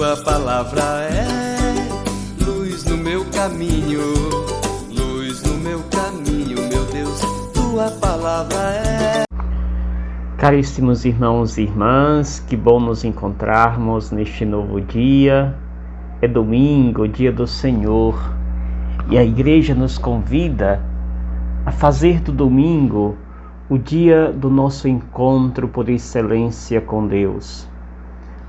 tua palavra é luz no meu caminho, luz no meu caminho, meu Deus, tua palavra é. Caríssimos irmãos e irmãs, que bom nos encontrarmos neste novo dia. É domingo, dia do Senhor, e a igreja nos convida a fazer do domingo o dia do nosso encontro por excelência com Deus.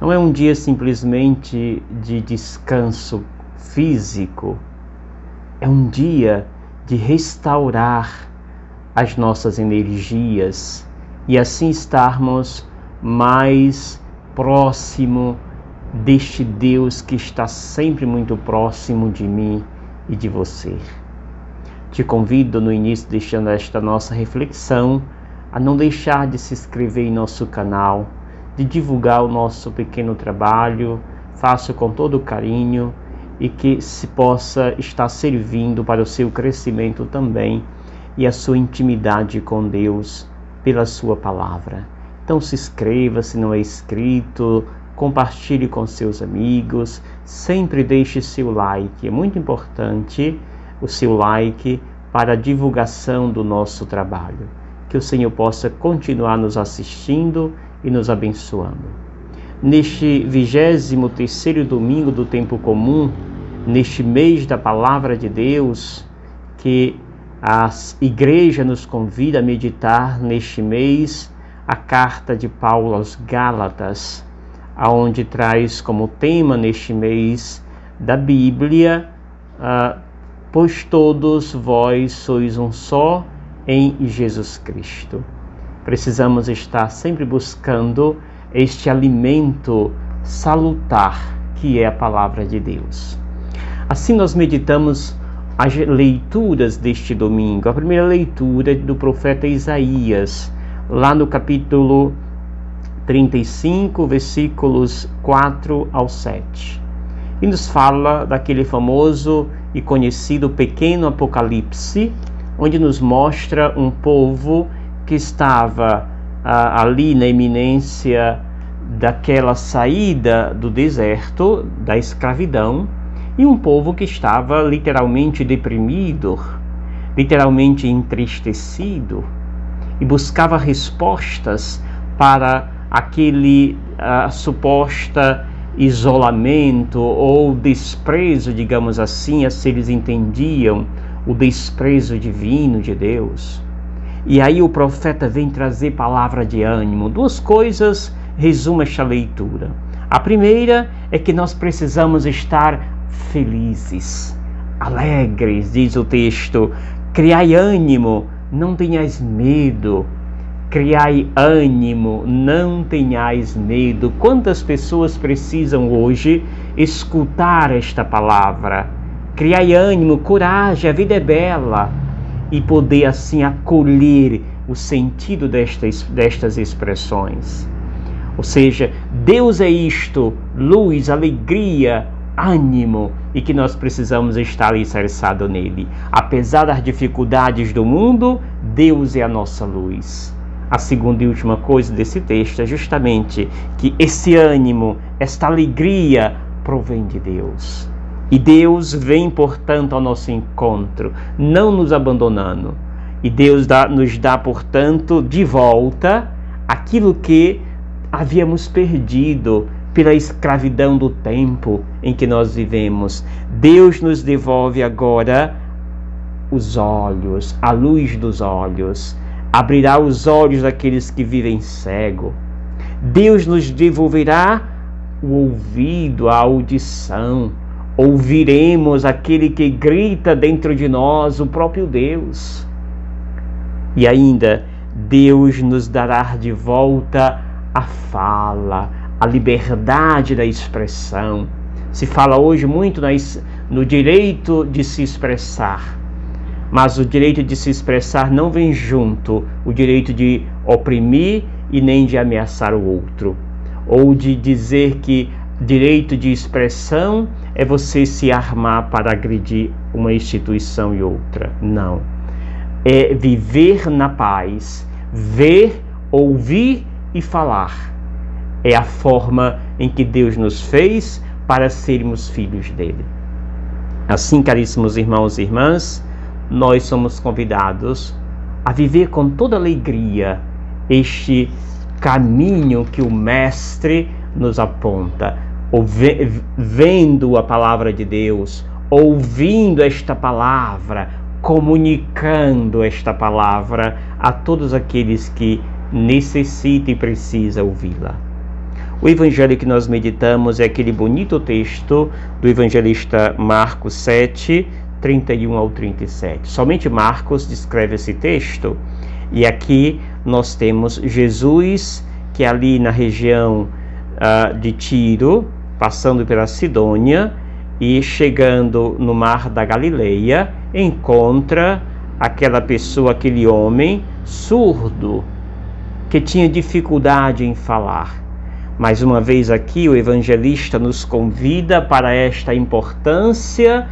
Não é um dia simplesmente de descanso físico, é um dia de restaurar as nossas energias e assim estarmos mais próximo deste Deus que está sempre muito próximo de mim e de você. Te convido no início desta nossa reflexão a não deixar de se inscrever em nosso canal, de divulgar o nosso pequeno trabalho, faço com todo carinho e que se possa estar servindo para o seu crescimento também e a sua intimidade com Deus pela sua palavra. Então se inscreva se não é inscrito, compartilhe com seus amigos, sempre deixe seu like, é muito importante o seu like para a divulgação do nosso trabalho. Que o Senhor possa continuar nos assistindo e nos abençoando. Neste 23º domingo do tempo comum, neste mês da Palavra de Deus, que a Igreja nos convida a meditar neste mês a carta de Paulo aos Gálatas, aonde traz como tema neste mês da Bíblia, pois todos vós sois um só em Jesus Cristo. Precisamos estar sempre buscando este alimento salutar que é a Palavra de Deus. Assim nós meditamos as leituras deste domingo. A primeira leitura é do profeta Isaías, lá no capítulo 35, versículos 4 ao 7. E nos fala daquele famoso e conhecido pequeno Apocalipse, onde nos mostra um povo que estava ali na iminência daquela saída do deserto, da escravidão, e um povo que estava literalmente deprimido, literalmente entristecido, e buscava respostas para aquele suposta isolamento ou desprezo, digamos assim, se eles entendiam o desprezo divino de Deus. E aí o profeta vem trazer palavra de ânimo. Duas coisas resume esta leitura. A primeira é que nós precisamos estar felizes, alegres, diz o texto. Criai ânimo, não tenhais medo. Criai ânimo, não tenhais medo. Quantas pessoas precisam hoje escutar esta palavra? Criai ânimo, coragem, a vida é bela. E poder assim acolher o sentido destas expressões. Ou seja, Deus é isto, luz, alegria, ânimo, e que nós precisamos estar alicerçados nele. Apesar das dificuldades do mundo, Deus é a nossa luz. A segunda e última coisa desse texto é justamente que esse ânimo, esta alegria provém de Deus. E Deus vem, portanto, ao nosso encontro, não nos abandonando. E Deus nos dá, portanto, de volta aquilo que havíamos perdido pela escravidão do tempo em que nós vivemos. Deus nos devolve agora os olhos, a luz dos olhos. Abrirá os olhos daqueles que vivem cego. Deus nos devolverá o ouvido, a audição. Ouviremos aquele que grita dentro de nós, o próprio Deus. E ainda, Deus nos dará de volta a fala, a liberdade da expressão. Se fala hoje muito no direito de se expressar, mas o direito de se expressar não vem junto o direito de oprimir e nem de ameaçar o outro, ou de dizer que direito de expressão é você se armar para agredir uma instituição e outra. Não. É viver na paz, ver, ouvir e falar. É a forma em que Deus nos fez para sermos filhos dele. Assim, caríssimos irmãos e irmãs, nós somos convidados a viver com toda alegria este caminho que o Mestre nos aponta, vendo a palavra de Deus, ouvindo esta palavra, comunicando esta palavra a todos aqueles que necessitam e precisam ouvi-la. O evangelho que nós meditamos é aquele bonito texto do evangelista Marcos 7, 31 ao 37. Somente Marcos descreve esse texto, e aqui nós temos Jesus, que ali na região de Tiro, passando pela Sidônia e chegando no mar da Galileia, encontra aquela pessoa, aquele homem surdo, que tinha dificuldade em falar. Mais uma vez aqui o evangelista nos convida para esta importância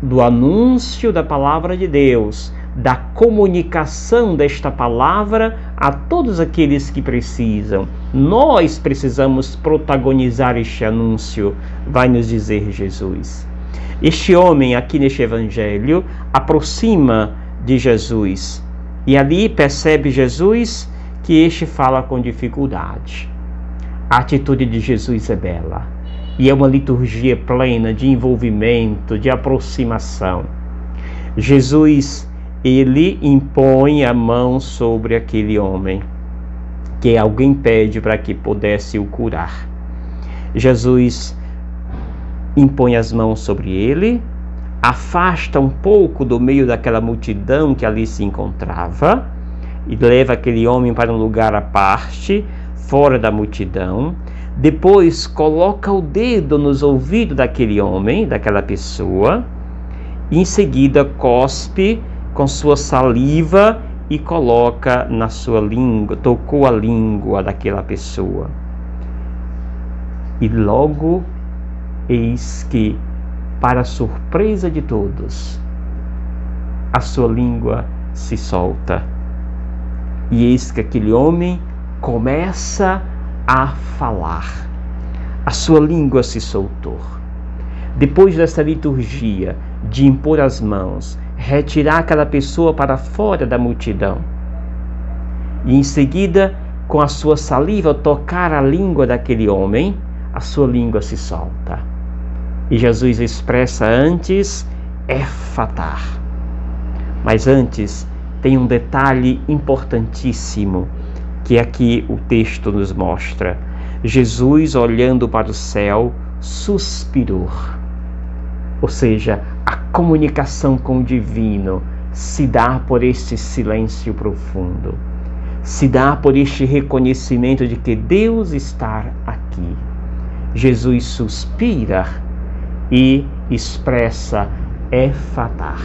do anúncio da palavra de Deus, da comunicação desta palavra a todos aqueles que precisam. Nós precisamos protagonizar este anúncio, vai nos dizer Jesus. Este homem aqui neste evangelho aproxima de Jesus e ali percebe Jesus que este fala com dificuldade. A atitude de Jesus é bela e é uma liturgia plena de envolvimento, de aproximação. Jesus, ele impõe a mão sobre aquele homem, que alguém pede para que pudesse o curar. Jesus impõe as mãos sobre ele, afasta um pouco do meio daquela multidão que ali se encontrava e leva aquele homem para um lugar à parte, fora da multidão. Depois coloca o dedo nos ouvidos daquele homem, daquela pessoa, e em seguida cospe com sua saliva e coloca na sua língua, tocou a língua daquela pessoa. E logo, eis que, para a surpresa de todos, a sua língua se solta. E eis que aquele homem começa a falar. A sua língua se soltou. Depois dessa liturgia de impor as mãos, retirar aquela pessoa para fora da multidão, e em seguida, com a sua saliva, tocar a língua daquele homem, a sua língua se solta. E Jesus expressa antes, Éfatá. Mas antes, tem um detalhe importantíssimo que aqui o texto nos mostra. Jesus, olhando para o céu, suspirou. Ou seja, a comunicação com o divino se dá por este silêncio profundo, se dá por este reconhecimento de que Deus está aqui. Jesus suspira e expressa Éfatá.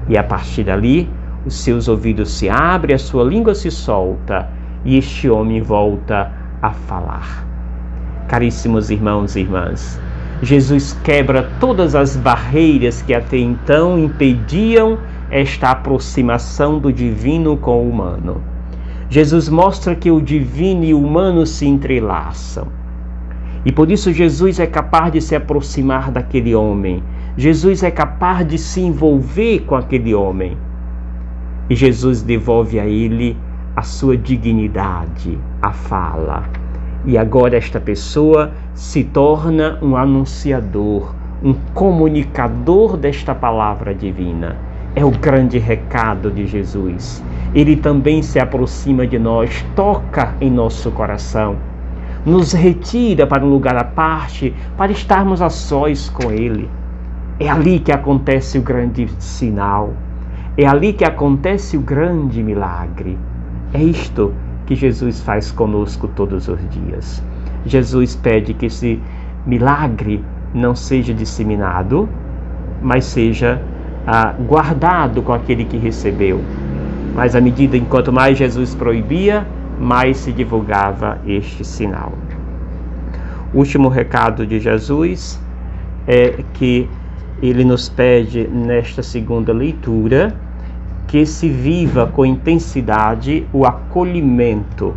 E a partir dali, os seus ouvidos se abrem, a sua língua se solta e este homem volta a falar. Caríssimos irmãos e irmãs, Jesus quebra todas as barreiras que até então impediam esta aproximação do divino com o humano. Jesus mostra que o divino e o humano se entrelaçam. E por isso Jesus é capaz de se aproximar daquele homem. Jesus é capaz de se envolver com aquele homem. E Jesus devolve a ele a sua dignidade, a fala. E agora esta pessoa se torna um anunciador, um comunicador desta palavra divina. É o grande recado de Jesus. Ele também se aproxima de nós, toca em nosso coração, nos retira para um lugar à parte, para estarmos a sós com Ele. É ali que acontece o grande sinal. É ali que acontece o grande milagre. É isto que Jesus faz conosco todos os dias. Jesus pede que esse milagre não seja disseminado, mas seja guardado com aquele que recebeu. Mas à medida, enquanto mais Jesus proibia, mais se divulgava este sinal. O último recado de Jesus é que ele nos pede nesta segunda leitura que se viva com intensidade o acolhimento.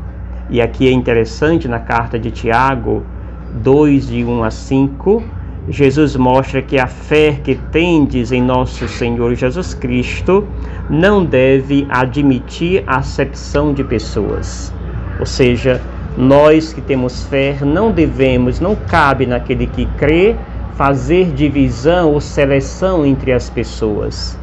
E aqui é interessante, na carta de Tiago, 2, de 1 a 5, Jesus mostra que a fé que tendes em nosso Senhor Jesus Cristo não deve admitir a acepção de pessoas. Ou seja, nós que temos fé não cabe naquele que crê fazer divisão ou seleção entre as pessoas.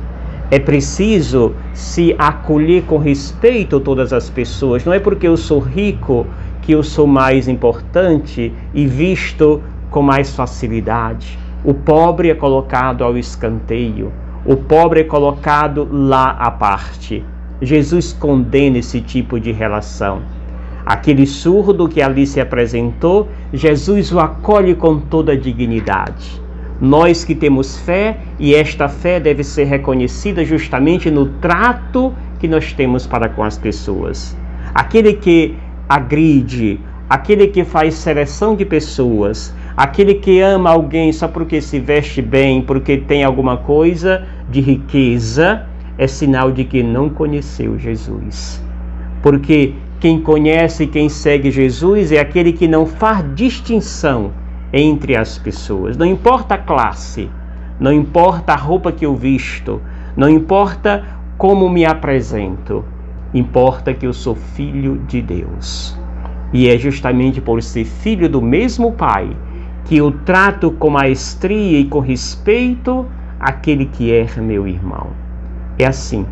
É preciso se acolher com respeito a todas as pessoas. Não é porque eu sou rico que eu sou mais importante e visto com mais facilidade. O pobre é colocado ao escanteio. O pobre é colocado lá à parte. Jesus condena esse tipo de relação. Aquele surdo que ali se apresentou, Jesus o acolhe com toda a dignidade. Nós que temos fé, e esta fé deve ser reconhecida justamente no trato que nós temos para com as pessoas. Aquele que agride, aquele que faz seleção de pessoas, aquele que ama alguém só porque se veste bem, porque tem alguma coisa de riqueza, é sinal de que não conheceu Jesus. Porque quem conhece e quem segue Jesus é aquele que não faz distinção entre as pessoas. Não importa a classe, não importa a roupa que eu visto, não importa como me apresento, importa que eu sou filho de Deus. E é justamente por ser filho do mesmo Pai que eu trato com maestria e com respeito aquele que é meu irmão. É assim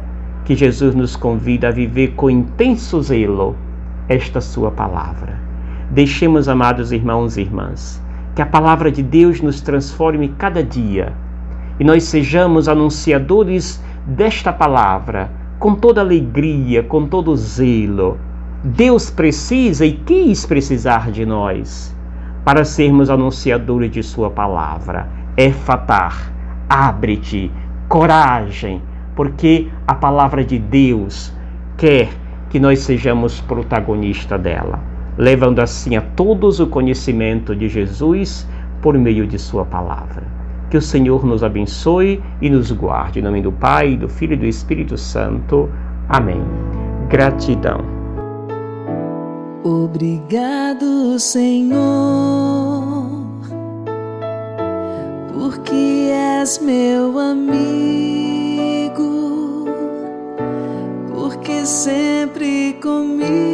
que Jesus nos convida a viver com intenso zelo esta sua palavra. Deixemos, amados irmãos e irmãs, que a palavra de Deus nos transforme cada dia e nós sejamos anunciadores desta palavra com toda alegria, com todo zelo. Deus precisa e quis precisar de nós para sermos anunciadores de sua palavra. Éfatar, abre-te, coragem, porque a palavra de Deus quer que nós sejamos protagonistas dela, levando assim a todos o conhecimento de Jesus por meio de sua palavra. Que o Senhor nos abençoe e nos guarde. Em nome do Pai, do Filho e do Espírito Santo. Amém. Gratidão. Obrigado, Senhor, porque és meu amigo, porque sempre comigo